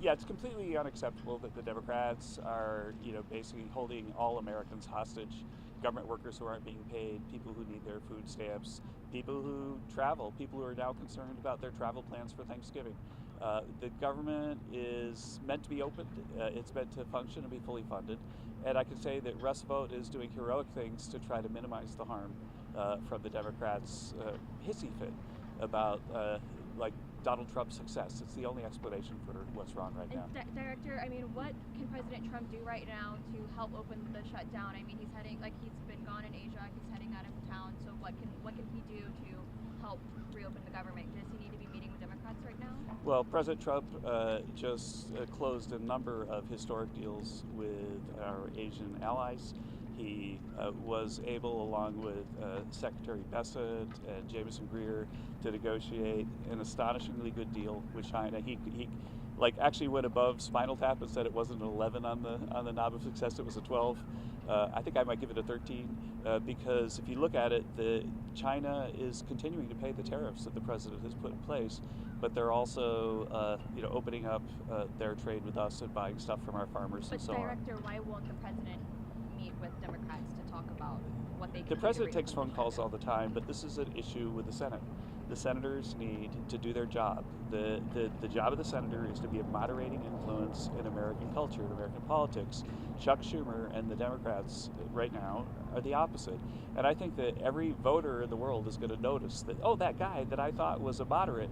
Yeah, it's completely unacceptable that the Democrats are, basically holding all Americans hostage. Government workers who aren't being paid, people who need their food stamps, people who travel, people who are now concerned about their travel plans for Thanksgiving. The government is meant to be opened. It's meant to function and be fully funded. And I can say that Russ Vought is doing heroic things to try to minimize the harm from the Democrats' hissy fit about like Donald Trump's success. It's the only explanation for what's wrong right now. Director, I mean, what can President Trump do right now to help open the shutdown? I mean, he's been gone in Asia, he's heading out of town, so what can he do to help reopen the government? Does he need to be meeting with Democrats right now? Well, President Trump just closed a number of historic deals with our Asian allies. He was able, along with Secretary Hassett and Jameson Greer, to negotiate an astonishingly good deal with China. He actually went above Spinal Tap and said it wasn't an 11 on the knob of success, it was a 12. I think I might give it a 13 because if you look at it, China is continuing to pay the tariffs that the president has put in place, but they're also opening up their trade with us and buying stuff from our farmers and so on. But Director, why won't the president meet with Democrats to talk about what they can do? The president takes phone calls all the time, but this is an issue with the Senate. The senators need to do their job. The job of the senator is to be a moderating influence in American culture, in American politics. Chuck Schumer and the Democrats right now are the opposite. And I think that every voter in the world is going to notice that, oh, that guy that I thought was a moderate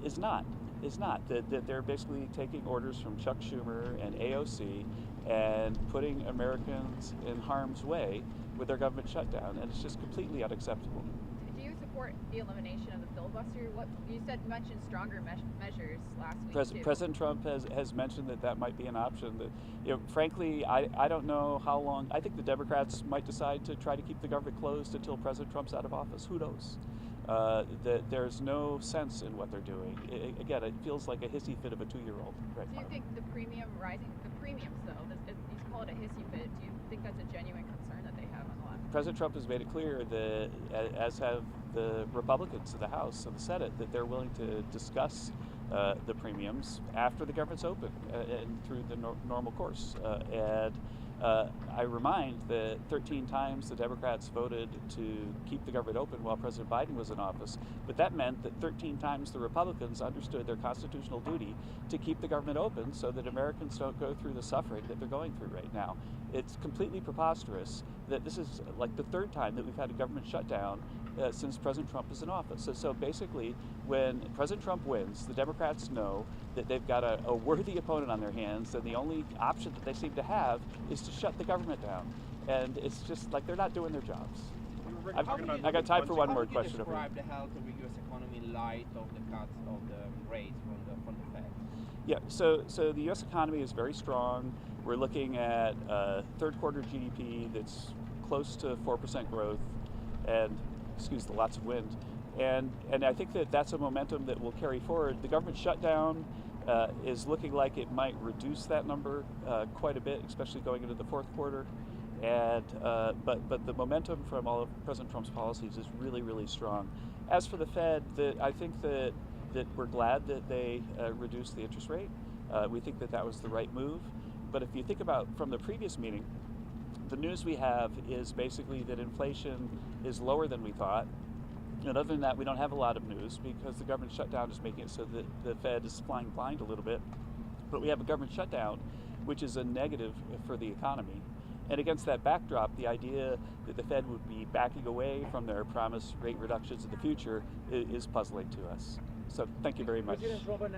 is not. That they're basically taking orders from Chuck Schumer and AOC and putting Americans in harm's way with their government shutdown, and it's just completely unacceptable. Do you support the elimination of the filibuster? What you mentioned stronger measures last week. President Trump has mentioned that might be an option. That frankly, I don't know how long. I think the Democrats might decide to try to keep the government closed until President Trump's out of office. Who knows? That there's no sense in what they're doing. Again, it feels like a hissy fit of a 2-year-old right now. Do you think the premiums though, you call it a hissy fit, do you think that's a genuine concern that they have on the left? President Trump has made it clear that, as have the Republicans in the House and the Senate, that they're willing to discuss the premiums after the government's open and through the normal course. I remind that 13 times the Democrats voted to keep the government open while President Biden was in office, but that meant that 13 times the Republicans understood their constitutional duty to keep the government open so that Americans don't go through the suffering that they're going through right now. It's completely preposterous that this is like the third time that we've had a government shutdown since President Trump is in office. So basically, when President Trump wins, the Democrats know that they've got a worthy opponent on their hands, and the only option that they seem to have is to shut the government down. And it's just like they're not doing their jobs. I got time for one more question. How would you describe the health of the U.S. economy in light of the cuts of the rates from the Fed? Yeah, so the U.S. economy is very strong. We're looking at third quarter GDP that's close to 4% growth, and excuse the lots of wind. And I think that's a momentum that will carry forward. The government shutdown is looking like it might reduce that number quite a bit, especially going into the fourth quarter. And but the momentum from all of President Trump's policies is really, really strong. As for the Fed, I think that we're glad that they reduced the interest rate. We think that was the right move. But if you think about from the previous meeting, the news we have is basically that inflation is lower than we thought. And other than that, we don't have a lot of news because the government shutdown is making it so that the Fed is flying blind a little bit. But we have a government shutdown, which is a negative for the economy. And against that backdrop, the idea that the Fed would be backing away from their promised rate reductions in the future is puzzling to us. So thank you very much.